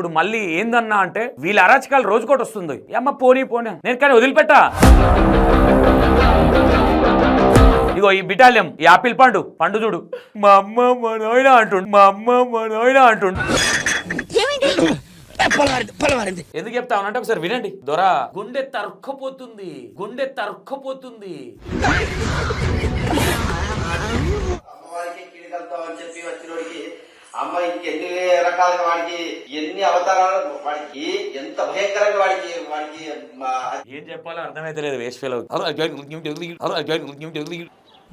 ఇప్పుడు మళ్ళీ ఏందన్నా అంటే వీళ్ళ అరాచకాలు రోజుకోటి వస్తుంది. అమ్మ పోనీ పోనీ నేను కానీ వదిలిపెట్టా. ఇగో ఈ బిటాలియం ఈ ఆపిల్ పండు చూడు, మా అమ్మ మా నాయన అంటుండు, మా అమ్మ మా నాయన అంటుండు. ఎందుకు చెప్తా ఉనంటే ఒకసారి వినండి. దొరా గుండె తరుక్కుపోతుంది, గుండె తరుక్కుపోతుంది. అమ్మ ఇంకెన్ని రకాలుగా వాడికి ఎన్ని అవతారాలు, వాడికి ఎంత భయంకరంగా వాడికి ఏం చెప్పాలో అర్థమైతే లేదు. వేస్ట్ ఫెలో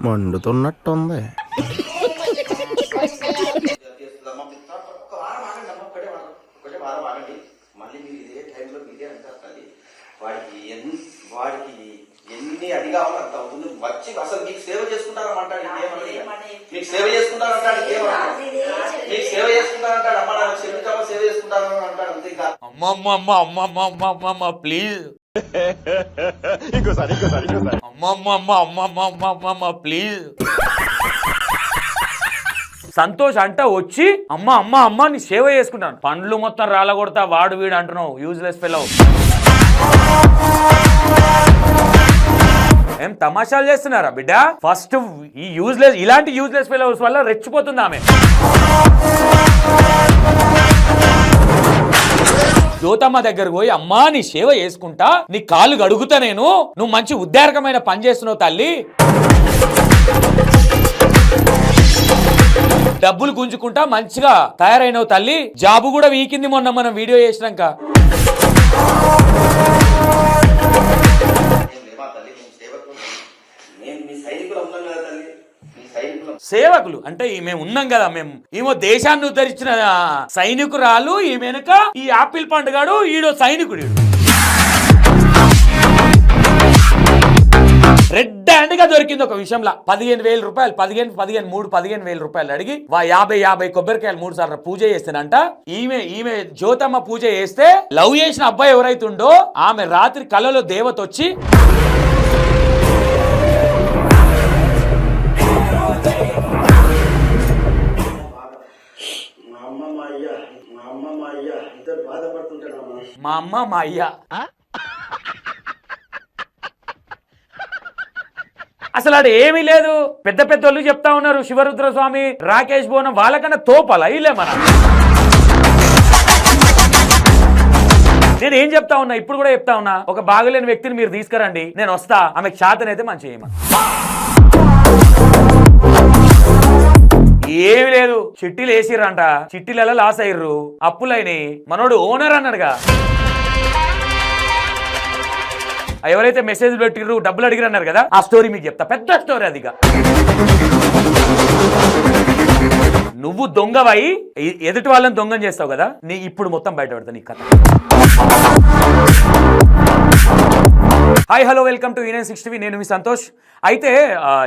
మండుతున్నట్టుంది. వారం ఆగండి, మళ్ళీ మీరు ఇదే టైంలో మీరే అంటారు తల్లి. వాడికి ఎన్ని అది కావాలో అంత అవుతుంది. వచ్చి అసలు మీకు సేవ చేసుకుంటారమంటాడు, మీకు సేవ చేసుకుంటారంటాడు, మీకు సేవ చేసుకుంటారంటాడు. అమ్మ నాకు చెల్లితామో సేవ చేసుకుంటారని అంటాడు. అంతే. ఇంకా అమ్మమ్మ ప్లీజ్, అమ్మమ్మ ప్లీజ్. సంతోష్ అంట వచ్చి అమ్మ అమ్మ అమ్మ నీ సేవ చేసుకుంటాను, పండ్లు మొత్తం రాలగొడతా వాడు వీడు అంటున్నావు. Useless fellow. ఏం తమాషాలు చేస్తున్నారా బిడ్డ? ఫస్ట్ ఈ యూజ్లెస్ ఇలాంటి యూజ్లెస్ ఫెలోస్ వల్ల రెచ్చిపోతుంది ఆమె. జ్యోతమ్మ దగ్గరకు పోయి అమ్మా నీ సేవ చేసుకుంటా, నీ కాళ్ళు గడుగుతా, నేను నువ్వు మంచి ఉద్దారకమైన పని చేస్తున్నావు తల్లి, డబ్బులు గుంజుకుంటా మంచిగా తయారైనవు తల్లి, జాబు కూడా వీకింది మొన్న మనం వీడియో చేసినాక. సేవకులు అంటే మేము ఉన్నాం కదా, మేము దేశాన్ని ఉద్ధరించిన సైనికురాలు ఈ వెనుక ఈ ఆపిల్ పండుగాడు, ఈడో సైనికుడు. రెడ్ హ్యాండ్ గా దొరికింది ఒక విషయంలో. 15,000 రూపాయలు 15,000 రూపాయలు అడిగి 50 కొబ్బరికాయలు 3 సార్లు పూజ చేస్తేనంట. ఈమె జ్యోతమ్మ పూజ చేస్తే లవ్ చేసిన అబ్బాయి ఎవరైతుండో ఆమె రాత్రి కలలో దేవత వచ్చి మా అమ్మ మా అయ్య. అసలు ఆడ ఏమీ లేదు. పెద్ద పెద్ద వాళ్ళు చెప్తా ఉన్నారు, శివరుద్ర స్వామి, రాకేష్ బోనం, వాళ్ళకన్నా తోపాల ఇలే మన. నేను ఏం చెప్తా ఉన్నా, ఇప్పుడు కూడా చెప్తా ఉన్నా, ఒక బాగలేని వ్యక్తిని మీరు తీసుకురండి, నేను వస్తా, ఆమెకు శాతనైతే మంచి చేయమ. ఏమి లేదు, చిట్టీలు వేసిర్రంట, చిట్టీలలో లాస్ అయ్యర్రు, అప్పులైనవి. మనోడు ఓనర్ అన్నాడుగా, ఎవరైతే మెసేజ్ పెట్టిర్రు డబ్బులు అడిగిరు అన్నారు కదా, ఆ స్టోరీ మీకు చెప్తా. పెద్ద స్టోరీ అదిగా. నువ్వు దొంగవై ఎదుటి వాళ్ళని దొంగం చేస్తావు కదా, నీ ఇప్పుడు మొత్తం బయట పెడతా నీ కథ. Hi hello welcome to EN6TV. నేను మీ సంతోష్. అయితే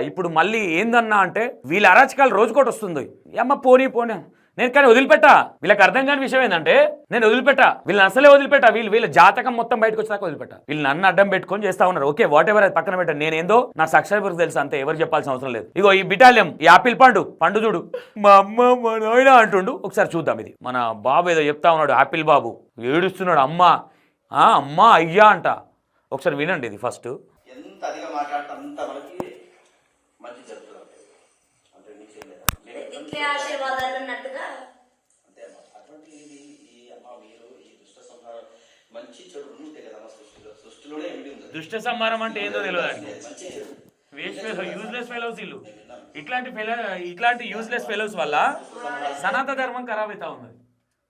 ఇప్పుడు మళ్ళీ ఏందన్నా అంటే వీళ్ళ అరాచకాలు రోజుకోటి వస్తుంది. అమ్మ పోనీ పోనీ నేను కానీ వదిలిపెట్టా. వీళ్ళకి అర్థం కాని విషయం ఏంటంటే నేను వదిలిపెట్టా, వీళ్ళని అసలే వదిలిపెట్టా. వీళ్ళ జాతకం మొత్తం బయటకు వచ్చాక వదిలిపెట్టా. వీళ్ళు నన్ను అడ్డం పెట్టుకొని చేస్తా ఉన్నారు. ఓకే వాట్ ఎవర్, అది పక్కన పెట్టాను. నేనేందో నా సబ్స్క్రైబర్స్ తెలుసు అంతే, ఎవరు చెప్పాల్సిన అవసరం లేదు. ఇగో ఈ బిటాలియం ఈ ఆపిల్ పండు చూడు, మా అమ్మ మా నాయన అంటుండు. ఒకసారి చూద్దాం. ఇది మన బాబు ఏదో చెప్తా ఉన్నాడు, ఆపిల్ బాబు ఏడుస్తున్నాడు. అమ్మ అమ్మ అయ్యా అంట. ఒకసారి వినండి ఇది ఫస్ట్. ఎంత అధిక మాట్లాడితే అంత మనకి మంచి జరుగుతుంది. అటువంటి ఈ అమ్మ మీరు ఈ దుష్ట సంహారం మంచి చెడు ఉంటే కదా సృష్టిలోనే ఎండి ఉంది. దుష్ట సంహారం అంటే ఏందో తెలియదు. యూజ్లెస్ ఫెలోస్ వీళ్ళు. ఇట్లాంటి యూజ్లెస్ ఫెలోస్ వల్ల సనాతన ధర్మం ఖరాబ్ అవుతా ఉన్నది.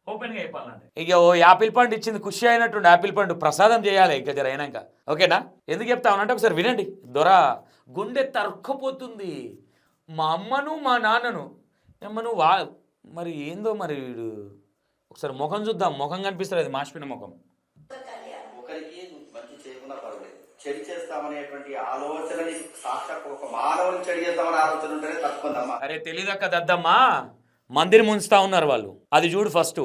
ఓపెన్ గా చెప్పాలంటే ఇక ఓ యాపిల్ పండు ఇచ్చింది, ఖుషి అయినట్టుండి యాపిల్ పండు ప్రసాదం చేయాలి ఇక జర అయినాక. ఓకేనా? ఎందుకు చెప్తా ఉనంటే ఒకసారి వినండి. దొరా గుండె తరుక్కుపోతుంది, మా అమ్మను మా నాన్నను. అమ్మను మరి ఏందో మరి ఒకసారి ముఖం చూద్దాం. ముఖం కనిపిస్తుంది, మాసిపోయిన ముఖం. ఒకరికి మంచి చేయకుండా పర్వాలేదు, చెడు చేస్తామనేటువంటి ఆలోచనని సాక్షాత్ ఒక మానవుని చెడు చేస్తామనే ఆలోచన ఉంటేనే తప్పుకుందమ్మా. అరే తెలీదక్క దద్దమ్మా, మందిని ముంచుతా ఉన్నారు వాళ్ళు. అది చూడు ఫస్ట్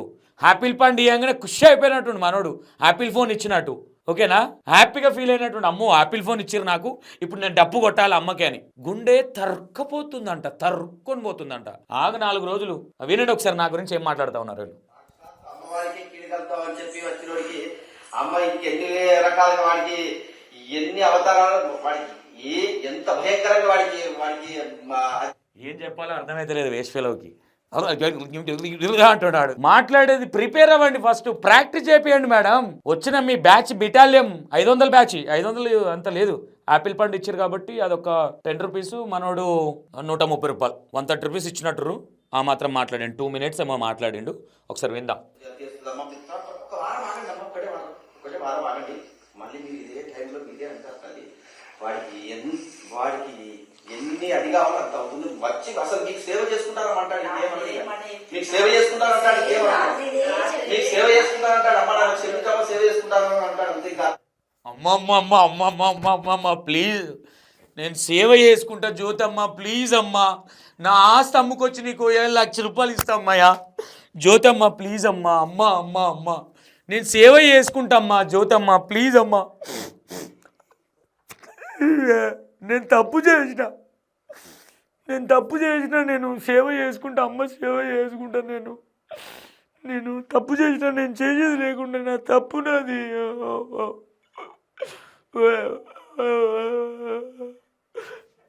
యాపిల్ పండు ఇవ్వగానే ఖుషి అయిపోయినట్టుండు మనోడు, యాపిల్ ఫోన్ ఇచ్చినట్టు. ఓకేనా? హ్యాపీగా ఫీల్ అయినట్టుండి, అమ్మో యాపిల్ ఫోన్ ఇచ్చిరు నాకు, ఇప్పుడు నేను డబ్బు కొట్టాలి అమ్మకి అని. గుండె తరుక్కపోతుందంట, తరుక్కొని పోతుందంట. ఆగ 4 రోజులు. వినండి ఒకసారి నా గురించి ఏం మాట్లాడుతూ ఉన్నారు వీళ్ళు. అమ్మవారికి కలుద్దాం అని చెప్పి వచ్చినోడికి అమ్మ ఇంక ఎన్ని రకాలుగా వాడికి ఎన్ని అవతారాలు వాడికి ఎంత భయంకరంగా వాడికి ఏం చెప్పాలో అర్థమైతే లేదు వేస్ట్ ఫెలోకి అంటున్నాడు. మాట్లాడేది ప్రిపేర్ అవ్వండి, ఫస్ట్ ప్రాక్టీస్ చేపియండి మేడం. వచ్చిన మీ బ్యాచ్ బిటాలియం 500 బ్యాచ్ 500 అంత లేదు, యాపిల్ పండు ఇచ్చారు కాబట్టి అదొక 10 రూపీస్, మనోడు 130 రూపాయలు, 130 రూపీస్ ఇచ్చినట్టు ఆ మాత్రం మాట్లాడండి. 2 minutes ఏమో మాట్లాడిండు, ఒకసారి విందాం. ఒకటే వారం ఆగండి, మళ్ళీ మీరు ఇదే టైంలో మీదే అంటారు. వాడికి ఎన్ని అది కావాలో అంత అవుతుంది. వచ్చి అసలు మీకు సేవ చేసుకుంటారమంటాడు, మీకు సేవ చేసుకుంటారంటాడు, మీకు సేవ చేసుకుంటారంటాడు. అమ్మ నాకు క్షమించామా సేవ చేసుకుంటారని అంటాడు, అంతే. ఇంకా అమ్మమ్మ ప్లీజ్ నేను సేవ చేసుకుంటా జ్యోతమ్మ, ప్లీజ్ అమ్మా, నా ఆస్తి అమ్ముకొచ్చి నీకు 7 లక్షల రూపాయలు ఇస్తామ్మయ్యా జ్యోతమ్మ, ప్లీజ్ అమ్మా, అమ్మ అమ్మ అమ్మ నేను సేవ చేసుకుంటామ్మా జ్యోతమ్మ, ప్లీజ్ అమ్మా. నేను తప్పు చేసిన, నేను సేవ చేసుకుంటా, అమ్మ సేవ చేసుకుంటా. నేను తప్పు చేసిన, నేను చేసేది లేకుండా నా తప్పు నాది.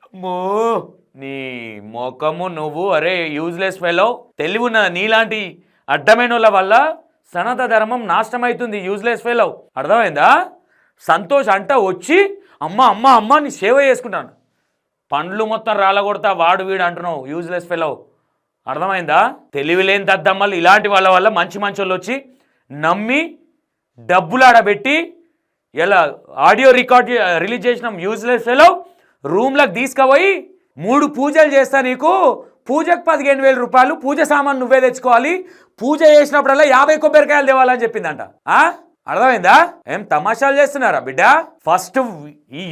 అమ్మో నీ మొఖము నువ్వు, అరే యూజ్లెస్ ఫెలో. తెలివి ఉన్న నీలాంటి అడ్డమైన వాళ్ళ వల్ల సనాతన ధర్మం నాశనం అవుతుంది. యూజ్లెస్ ఫెలో, అర్థమైందా? సంతోష్ అంట వచ్చి అమ్మ అమ్మ అమ్మ నీ సేవ చేసుకుంటాను, పండ్లు మొత్తం రాలగొడతా వాడు వీడు అంటున్నావు. యూజ్లెస్ ఫెలో, అర్థమైందా? తెలివి లేని దద్దమ్మలు ఇలాంటి వాళ్ళ వల్ల మంచి వాళ్ళు వచ్చి నమ్మి డబ్బులు ఆడబెట్టి ఇలా ఆడియో రిలీజ్ చేసినాం. యూజ్లెస్ ఫెలో, రూమ్లకు తీసుకుపోయి 3 పూజలు చేస్తా, నీకు పూజకు 15,000 రూపాయలు, పూజ సామాన్ నువ్వే తెచ్చుకోవాలి, పూజ చేసినప్పుడల్లా 50 కొబ్బరికాయలు తేవాలని చెప్పిందంట. అర్థమైందా? ఏం తమాషాలు చేస్తున్నారా బిడ్డ? ఫస్ట్ ఈ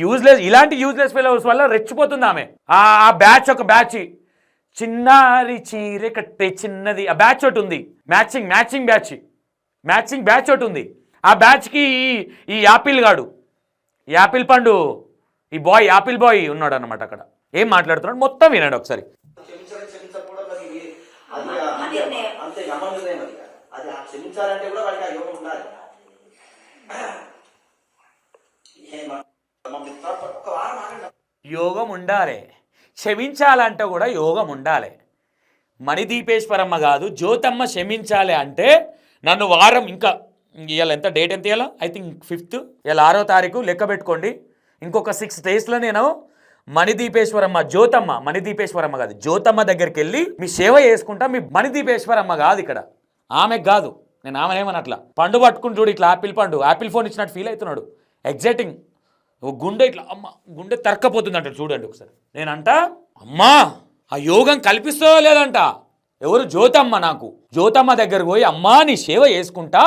ఇలాంటి యూజ్లెస్ ఫెలోస్ వల్ల రెచ్చిపోతుంది ఆమె. ఆ బ్యాచ్ ఒక బ్యాచ్, చిన్నారి చీరె కట్టే చిన్నది, ఆ బ్యాచ్ ఒకటి ఉంది, మ్యాచింగ్ బ్యాచ్ ఒకటి ఉంది. ఆ బ్యాచ్కి ఈ యాపిల్ గాడు, యాపిల్ పండు, ఈ బాయ్ యాపిల్ బాయ్ ఉన్నాడు అనమాట. అక్కడ ఏం మాట్లాడుతున్నాడు మొత్తం వినండి ఒకసారి. క్షమించాలంటే కూడా వాడికి ఆ యోగం ఉండాలి. యోగం ఉండాలి, క్షమించాలంటే కూడా యోగం ఉండాలి. మణిదీపేశ్వరమ్మ కాదు జ్యోతమ్మ క్షమించాలి అంటే నన్ను వారం, ఇంకా ఇవాళ ఎంత డేట్ ఎంత ఇవాళ, ఐ థింక్ 5th, ఇవాళ 6వ తారీఖు, లెక్క పెట్టుకోండి. ఇంకొక 6 daysలో నేను మణిదీపేశ్వరమ్మ కాదు జ్యోతమ్మ దగ్గరికి వెళ్ళి మీ సేవ చేసుకుంటా. మీ మణిదీపేశ్వరమ్మ కాదు ఇక్కడ, ఆమెకు కాదు, నేను ఆమెనేమనట్లా. పండు పట్టుకుని చూడు, ఇట్లా యాపిల్ ఫోన్ ఇచ్చినట్టు ఫీల్ అవుతున్నాడు, ఎగ్జైటింగ్. గుండె ఇట్లా అమ్మ గుండె తరక్కపోతుంది అంట. చూడండి ఒకసారి. నేనంట అమ్మా ఆ యోగం కల్పిస్తో లేదంట. ఎవరు? జ్యోతమ్మ. నాకు జ్యోతమ్మ దగ్గరకు పోయి అమ్మా నీ సేవ చేసుకుంటా,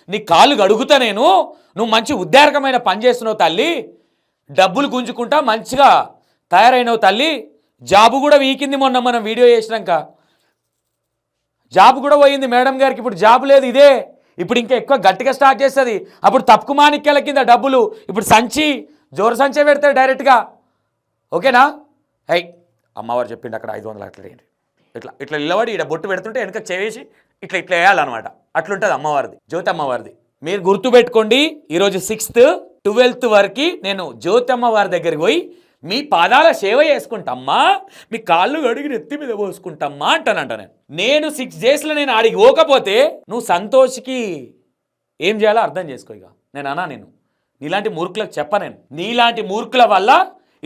నీ కాళ్ళు గడుగుతా, నువ్వు మంచి ఉద్దారకమైన పని చేస్తున్నావు తల్లి, డబ్బులు గుంజుకుంటా మంచిగా తయారైనవు తల్లి. జాబు కూడా వీకింది మొన్న మనం వీడియో చేసినాక, జాబ్ కూడా పోయింది మేడం గారికి. ఇప్పుడు జాబ్ లేదు, ఇదే ఇప్పుడు ఇంకా ఎక్కువ గట్టిగా స్టార్ట్ చేస్తుంది. అప్పుడు తప్పుకు మాణిక్యాల కింద డబ్బులు, ఇప్పుడు జోరు సంచే పెడతారు డైరెక్ట్గా. ఓకేనా? అమ్మవారు చెప్పిండు అక్కడ 500 అట్లా వేయండి, ఇట్లా నిలబడి ఇక్కడ బొట్టు పెడుతుంటే వెనక చేసి ఇట్లా వేయాలన్నమాట. అట్లుంటుంది అమ్మవారిది, జ్యోతి అమ్మవారిది. మీరు గుర్తుపెట్టుకోండి, ఈరోజు 6th 12th వరకు నేను జ్యోతి అమ్మవారి దగ్గరికి పోయి మీ పాదాల సేవ చేసుకుంటామ్మా, మీ కాళ్ళు గడిగి నెత్తి మీద పోసుకుంటామ్మా అంటానంట. నేను 6 daysలో నేను ఆడికి పోకపోతే నువ్వు సంతోష్కి ఏం చేయాలో అర్థం చేసుకో. ఇక నేను నీలాంటి మూర్ఖులకు చెప్పనేను. నీలాంటి మూర్ఖుల వల్ల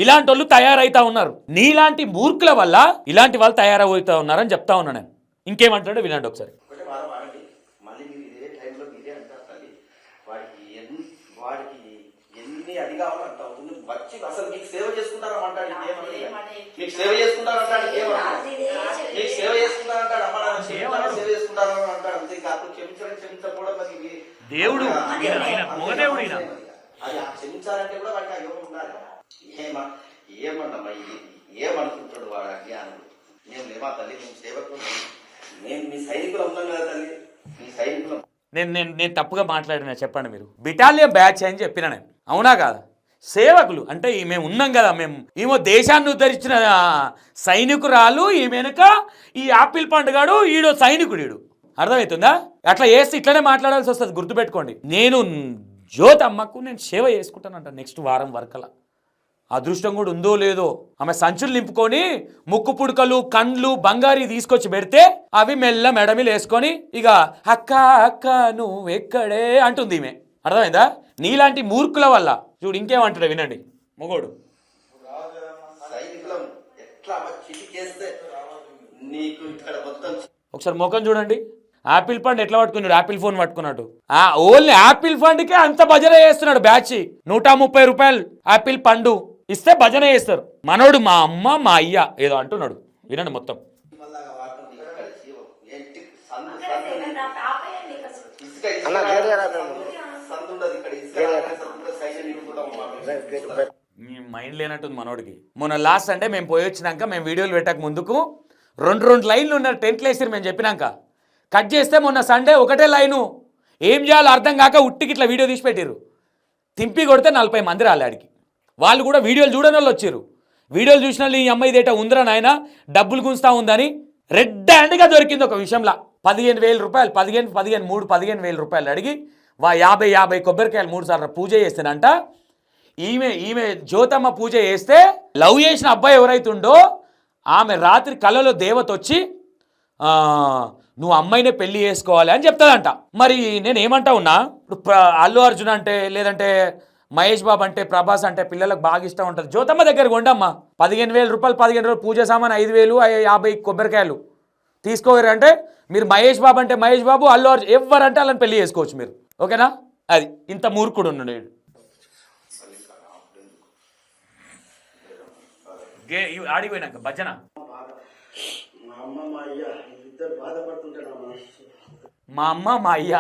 ఇలాంటి వాళ్ళు తయారవుతా ఉన్నారు, నీలాంటి మూర్ఖుల వల్ల ఇలాంటి వాళ్ళు తయారవుతూ ఉన్నారని చెప్తా ఉన్నా నేను. ఇంకేమంటాడో వినండి ఒకసారి. వచ్చి అసలు మీకు సేవ చేసుకుంటారమంటాడు, మీకు సేవ చేసుకుంటారంటాడు, మీకు సేవ చేసుకుంటారంటాడు. అమ్మ నాకు సేవ చేసుకుంటారని అంటాడు, అంతే. అప్పుడు క్షమించకపోవడం దేవుడు, అది క్షమించాలంటే కూడా వాడికి ఆ యోగం ఉండాలి. ఏమన్నమ్మా ఏమనుకుంటాడు వాడు అజ్ఞానుడు. మేము లేమా తల్లి, మేము సేవకులు, మేము మీ సైనికులు ఉన్నాం కదా తల్లి, మీ సైనికులు. నేను తప్పుగా మాట్లాడినా చెప్పండి మీరు. బిటాలియన్ బ్యాచ్ అని చెప్పినా నేను, అవునా కాదా? సేవకులు అంటే మేము ఉన్నాం కదా, ఏమో దేశాన్ని ఉద్ధరించిన సైనికురాలు, ఈ వెనుక ఈ యాపిల్ పండుగాడు, ఈడో సైనికుడు. అర్థమవుతుందా? అట్లా చేస్తే ఇట్లనే మాట్లాడాల్సి వస్తుంది, గుర్తుపెట్టుకోండి. నేను జ్యోతమ్మకు నేను సేవ చేసుకుంటానంట నెక్స్ట్ వారం వరకలా. అదృష్టం కూడా ఉందో లేదో, ఆమె సంచులు నింపుకొని ముక్కు పుడకలు కండ్లు బంగారీ తీసుకొచ్చి పెడితే అవి మెల్ల మెడమిలు వేసుకొని ఇక అక్క అక్క నువ్వు ఎక్కడే అంటుంది ఈమె. అర్థమైందా? నీలాంటి మూర్ఖుల వల్ల చూడు ఇంకేమంటాడు వినండి. మొగోడు సైనికులం ఎట్లా చిటికేస్తే నీకు ఇక్కడ మొత్తం ఒకసారి ముఖం చూడండి. యాపిల్ ఫండ్ ఎట్లా పట్టుకున్నాడు, యాపిల్ ఫోన్ పట్టుకున్నాడు. ఓన్లీ యాపిల్ ఫండ్కే అంత భజన చేస్తున్నాడు బ్యాచ్. 130 రూపాయలు యాపిల్ పండు ఇస్తే భజన చేస్తారు. మనోడు మా అమ్మ మా అయ్య ఏదో అంటున్నాడు, వినండి మొత్తం. మైండ్ లేనట్టుంది మనోడికి. మొన్న లాస్ట్ అంటే మేము పోయి వచ్చినాక మేము వీడియోలు పెట్టక ముందుకు 2 లైన్లు ఉన్నారు, టెంట్లు వేసారు మేము చెప్పినాక. కట్ చేస్తే మొన్న సండే ఒకటే లైను, ఏం చేయాలో అర్థం కాక ఉట్టికి ఇట్లా వీడియో తీసి పెట్టారు. తింపి కొడితే 40 మంది రాలేడికి. వాళ్ళు కూడా వీడియోలు చూడని వాళ్ళు వచ్చారు. వీడియోలు చూసిన వాళ్ళు ఈ అమ్మాయి ఇదేట ఉందిరా నాయన డబ్బులు గుంచుతా ఉందని రెడ్ హ్యాండ్గా దొరికింది ఒక విషయంలో. 15,000 రూపాయలు 15,000 రూపాయలు అడిగి 50 కొబ్బరికాయలు 3 సార్లు పూజ చేస్తేనంట. ఈమె జ్యోతమ్మ పూజ చేస్తే లవ్ చేసిన అబ్బాయి ఎవరైతుండో ఆమె రాత్రి కళలో దేవత వచ్చి నువ్వు అమ్మాయినే పెళ్లి చేసుకోవాలి అని చెప్తాదంట. మరి నేను ఏమంటా ఉన్నా, ఇప్పుడు అల్లు అర్జున్ అంటే లేదంటే మహేష్ బాబు అంటే ప్రభాస్ అంటే పిల్లలకు బాగా ఇష్టం ఉంటుంది. జ్యోతమ్మ దగ్గర కొండమ్మా 15,000 రూపాయలు 15 రోజులు పూజ సామాన్ 5,000 50 కొబ్బరికాయలు తీసుకోరు అంటే మీరు మహేష్ బాబు అంటే మహేష్ బాబు, అల్లు అర్జున్ ఎవరంటే వాళ్ళని పెళ్లి చేసుకోవచ్చు మీరు. ఓకేనా? అది ఇంత మూర్ఖుడు ఉన్నాడు. ఆడిపోయినాక భజన మా అమ్మ మా అయ్య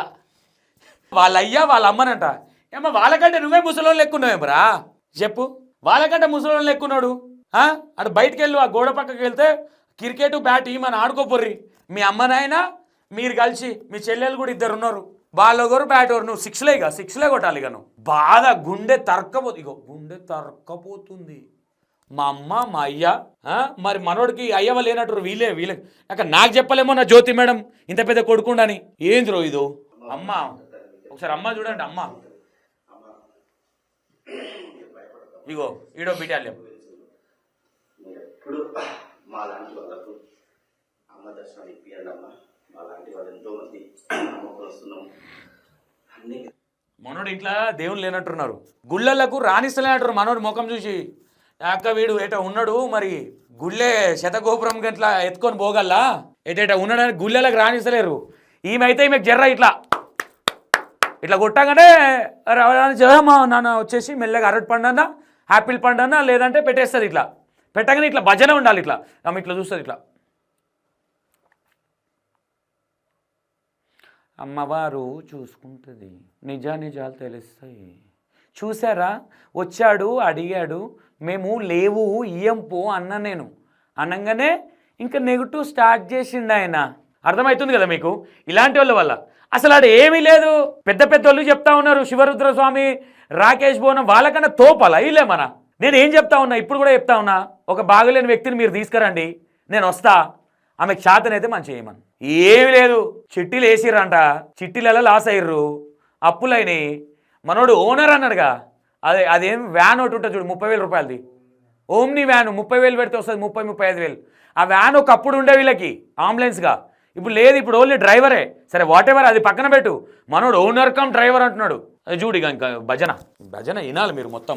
వాళ్ళ అయ్య వాళ్ళ అమ్మనంట. ఏమో వాళ్ళకంటే నువ్వే ముసలోళ్ళు ఎక్కున్నావేమరా చెప్పు. వాళ్ళకంటే ముసలోళ్ళు ఎక్కున్నాడు. అటు బయటికి వెళ్ళు, ఆ గోడ పక్కకి వెళ్తే క్రికెట్ బ్యాట్ ఇమ్మని ఆడుకోపోర్రి. మీ అమ్మనైనా మీరు కలిసి మీ చెల్లెలు కూడా 2 ఉన్నారు. వాళ్ళొకరు బ్యాట్ ఎవరు, నువ్వు 6లే కొట్టాలి. ఇక నువ్వు బాధ గుండె తరక్కపోతుంది. మా అమ్మ మా అయ్య. మరి మనోడికి అయ్యవ లేనట్టు వీళ్ళే అక్కడ నాకు చెప్పలేమో నా జ్యోతి మేడం ఇంత పెద్ద కొడుకుండని. ఏంద్రో ఇదో అమ్మ, ఒకసారి అమ్మ చూడండి. అమ్మ ఇగో ఈడో బిటాలియం. ఎప్పుడు మా లాంటి వాళ్ళకు అమ్మ దర్శనం ఇప్పియండి అమ్మ. మా లాంటి వాళ్ళు ఎంతో మంది అమ్మకు వస్తున్నాం. అన్ని మనోడు ఇంట్లో దేవుళ్ళు లేనట్టున్నారు, గుళ్ళలకు రాణిస్తలేనట్టున్నారు. మనోడు ముఖం చూసి అక్క వీడు ఏటో ఉన్నాడు, మరి గుళ్ళే శతగోపురం గట్లా ఎత్తుకొని పోగల్లా ఏటేటా ఉన్నాడని గుళ్ళలకు రాణిస్తలేరు. ఈమె జర్ర ఇట్లా కొట్టగానే జయమా నాన్న వచ్చేసి మెల్లగా అరటి పండు అన్న యాపిల్ పండు అన్న లేదంటే పెట్టేస్తుంది. ఇట్లా పెట్టగానే ఇట్లా భజన ఉండాలి. ఇట్లా ఆమె ఇట్లా చూస్తుంది. ఇట్లా అమ్మవారు చూసుకుంటుంది, నిజాలు తెలుస్తాయి. చూసారా వచ్చాడు అడిగాడు, మేము లేవు ఇయ్యంపు అన్న నేను అనగానే ఇంకా నెగిటివ్ స్టార్ట్ చేసిండు ఆయన. అర్థమవుతుంది కదా మీకు? ఇలాంటి వాళ్ళ వల్ల అసలు ఆడ ఏమీ లేదు. పెద్ద వాళ్ళు చెప్తా ఉన్నారు, శివరుద్రస్వామి రాకేష్ బోనం వాళ్ళకన్నా తోపాలా ఇల్లేమన. నేను ఏం చెప్తా ఉన్నా, ఇప్పుడు కూడా చెప్తా ఉన్నా, ఒక బాగలేని వ్యక్తిని మీరు తీసుకురండి, నేను వస్తా, ఆమెకు శాతనైతే మంచి చేయమని. ఏమి లేదు, చిట్టీలు వేసిర్రంట, చిట్టీలలో లాస్ అయ్యారు, అప్పులైనాయి. మనోడు ఓనర్ అన్నాడుగా, అదేం వ్యాన్ ఒకటి ఉంటుంది చూడు 30,000 రూపాయలది, ఓమ్ని వ్యాన్ 30,000 పెడితే వస్తుంది 30-35,000. ఆ వ్యాన్ ఒకప్పుడు ఉండే వీళ్ళకి అంబులెన్స్గా, ఇప్పుడు లేదు, ఇప్పుడు ఓన్లీ డ్రైవరే. సరే వాట్ ఎవర్, అది పక్కన పెట్టు. మనోడు ఓనర్ కమ్ డ్రైవర్ అంటున్నాడు. అది చూడు ఇంకా భజన వినాలి మీరు మొత్తం.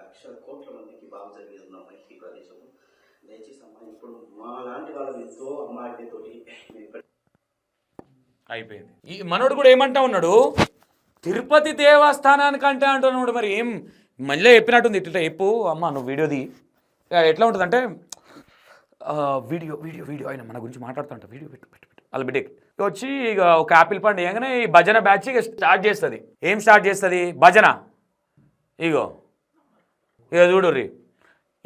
లక్షల కోట్ల మందికి బాగా జరిగిస్తున్నాం ఈ ప్రదేశం. దయచేసి అమ్మ ఇప్పుడు మా లాంటి వాళ్ళని ఎంతో అమ్మాయితోటి అయిపోయింది. ఈ మనోడు కూడా ఏమంటా ఉన్నాడు, తిరుపతి దేవస్థానానికంటే అంటున్నాడు. మరి ఏం మళ్ళీ చెప్పినట్టుంది, ఇట్లా చెప్పు అమ్మ నువ్వు వీడియోది. ఎట్లా ఉంటుందంటే వీడియో ఆయన మన గురించి మాట్లాడుతుంట, వీడియో పెట్టు వాళ్ళ బిడ్డకి వచ్చి ఇక ఒక యాపిల్ పండు వేయగానే ఈ భజన బ్యాచ్ ఇక స్టార్ట్ చేస్తుంది. ఏం స్టార్ట్ చేస్తుంది? భజన. ఇక చూడు రీ,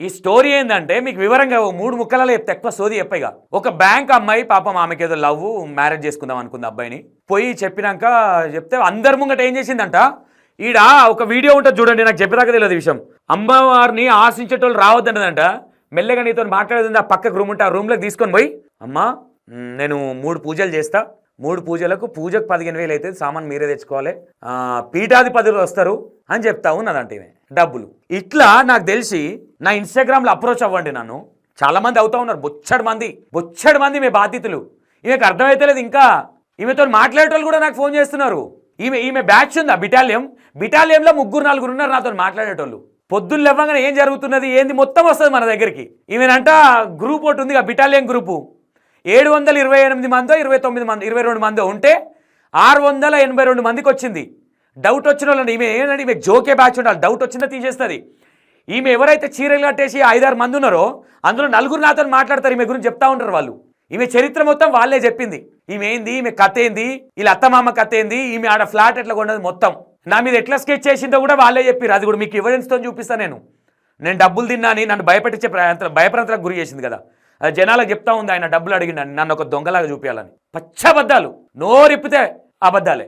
ఈ స్టోరీ ఏంటంటే మీకు వివరంగా 3 ముక్కలలో చెప్తే ఎక్కువ సోది చెప్పగా. ఒక బ్యాంక్ అమ్మాయి పాపం ఆమెకి ఏదో లవ్ మ్యారేజ్ చేసుకుందాం అనుకుంది అబ్బాయిని. పోయి చెప్పినాక చెప్తే అందరి ముంగట ఏం చేసిందంట, ఈడ ఒక వీడియో ఉంటుంది చూడండి, నాకు చెప్పేదాకా తెలియదు విషయం. అమ్మవారిని ఆశించేటోళ్ళు రావద్దన్నదంట. మెల్లగా నీతో మాట్లాడేది ఆ పక్కకు రూమ్ ఉంటే ఆ రూమ్లోకి తీసుకొని పోయి, అమ్మా నేను 3 పూజలు చేస్తా, 3 పూజకు 15,000 అవుతుంది, సామాన్ మీరే తెచ్చుకోవాలి, పీఠాధిపతులు వస్తారు అని చెప్తా ఉన్నదంటే ఈమె డబ్బులు. ఇట్లా నాకు తెలిసి నా ఇన్స్టాగ్రామ్లో అప్రోచ్ అవ్వండి, నన్ను చాలా మంది అవుతా ఉన్నారు, బొచ్చడి మంది మీ బాధితులు. ఈమెకు అర్థమైతలేదు ఇంకా, ఈమెతో మాట్లాడేటోళ్ళు కూడా నాకు ఫోన్ చేస్తున్నారు. ఈమె బ్యాచ్ ఉందా బిటాలియంలో 3-4 ఉన్నారు నాతో మాట్లాడేటోళ్ళు. పొద్దున్న లేవగానే ఏం జరుగుతున్నది ఏంది మొత్తం వస్తుంది మన దగ్గరికి. ఈమెనంట గ్రూప్ ఒకటి ఉంది, బిటాలియన్ గ్రూపు 728 మందో 29 మంది 22 మందో ఉంటే 682 మందికి వచ్చింది. డౌట్ వచ్చిన వాళ్ళని ఈమె ఏంటంటే ఈమె జోకే బ్యాచ్ ఉండాలి, డౌట్ వచ్చిందో తీసేస్తుంది. ఈమె ఎవరైతే చీరలు కట్టేసి 5-6 మంది ఉన్నారో అందులో 4 నాతో మాట్లాడతారు, ఈమె గురించి చెప్తా ఉంటారు వాళ్ళు. ఈమె చరిత్ర మొత్తం వాళ్ళే చెప్పింది, ఈమె ఏంది, ఈమె కథ ఏంది, వీళ్ళ అత్తమామ కథ ఏంది, ఈమె ఆడ ఫ్లాట్ ఎట్లా కొన్నది మొత్తం నా మీద ఎట్లా స్కెచ్ చేసిందో కూడా వాళ్ళే చెప్పారు. అది కూడా మీకు ఎవిడెన్స్తో చూపిస్తాను. నేను డబ్బులు తిన్నాని నన్ను భయపెట్టించే భయప్రాంతాలకు గురి చేసింది కదా, అది జనాలకు చెప్తా ఉంది. ఆయన డబ్బులు అడిగిండని నన్ను ఒక దొంగలాగా చూపించాలని. పచ్చబద్దాలు, నోరిప్పితే అబద్ధాలే.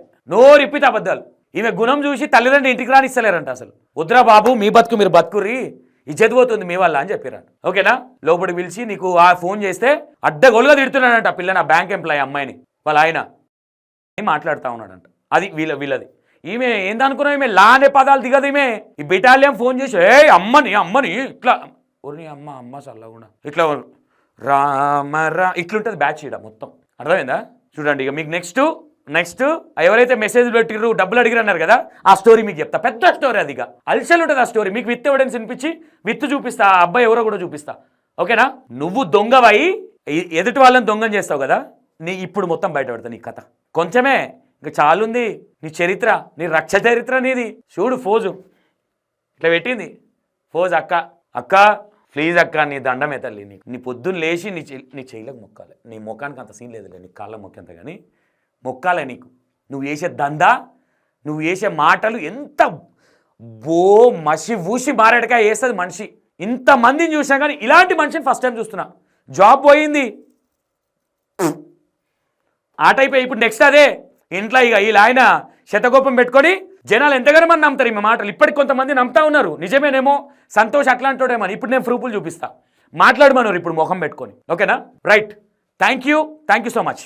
ఈమె గుణం చూసి తల్లిదండ్రులు ఇంటికి రానిస్తలేరంట. అసలు వద్దురా బాబు, మీ బతుకు మీరు బతుకుర్రి, ఇది చదిపోతుంది మీ వల్ల అని చెప్పారంట. ఓకేనా, లోపలికి పిలిచి నీకు ఆ ఫోన్ చేస్తే అడ్డగోలుగా తిడుతున్నాడంట పిల్ల, నా బ్యాంక్ ఎంప్లాయీ అమ్మాయిని వాళ్ళ ఆయన మాట్లాడుతూ ఉన్నాడంట. అది వీళ్ళది. ఈమె ఏందనుకున్నావు, ఈమె లా అనే పదాలు దిగదు. ఈమె ఈ బిటాలియం ఫోన్ చేసి అమ్మని ఇట్లా ఒరి అమ్మ చల్లకుండా ఇట్లా ఇట్లుంటుంది బ్యాచ్ ఇడ మొత్తం. అర్థమైందా? చూడండి ఇక మీకు నెక్స్ట్ ఎవరైతే మెసేజ్ పెట్టిర్రు డబ్బులు అడిగిరు అన్నారు కదా, ఆ స్టోరీ మీకు చెప్తా. పెద్ద స్టోరీ, అది ఇక అల్సల్ ఉంటుంది ఆ స్టోరీ. మీకు విత్ ఎవిడెన్స్ వినిపించి విత్ చూపిస్తా, ఆ అబ్బాయి ఎవరో కూడా చూపిస్తా. ఓకేనా, నువ్వు దొంగవై ఎదుటి వాళ్ళని దొంగం చేస్తావు కదా, ఇప్పుడు మొత్తం బయట పెడతా నీ కథ. కొంచెమే ఇంకా చాలుంది నీ చరిత్ర, నీ రక్ష చరిత్ర నీది. చూడు ఫోజు ఇట్లా పెట్టింది, ఫోజ్ అక్క ప్లీజ్ అక్క నీ దండమే తల్లి, నీ పొద్దున్న లేచి నీ చెయ్యిలకు మొక్కాలి. నీ ముఖానికి అంత సీన్ లేదులే, నీ కాళ్ళ మొక్కేంత కానీ మొక్కాలే నీకు. నువ్వు వేసే దందా, నువ్వు వేసే మాటలు ఎంత మసి ఊసి మారేడుకాయ వేస్తుంది మనిషి. ఇంతమందిని చూసినా కానీ ఇలాంటి మనిషిని ఫస్ట్ టైం చూస్తున్నా. జాబ్ పోయింది ఆ టైప్. ఇప్పుడు నెక్స్ట్ అదే ఇంట్లో ఇక వీళ్ళు ఆయన శతకోపం పెట్టుకొని జనాలు ఎంతగానో మంది నమ్ముతారు ఈమె మాటలు. ఇప్పటికి కొంతమంది నమ్ముతా ఉన్నారు, నిజమేనేమో సంతోష్ అట్లాంటోడేమో. ఇప్పుడు నేను ప్రూఫ్లు చూపిస్తా, మాట్లాడమన్నారు ఇప్పుడు ముఖం పెట్టుకొని. ఓకేనా, right. Thank you so much.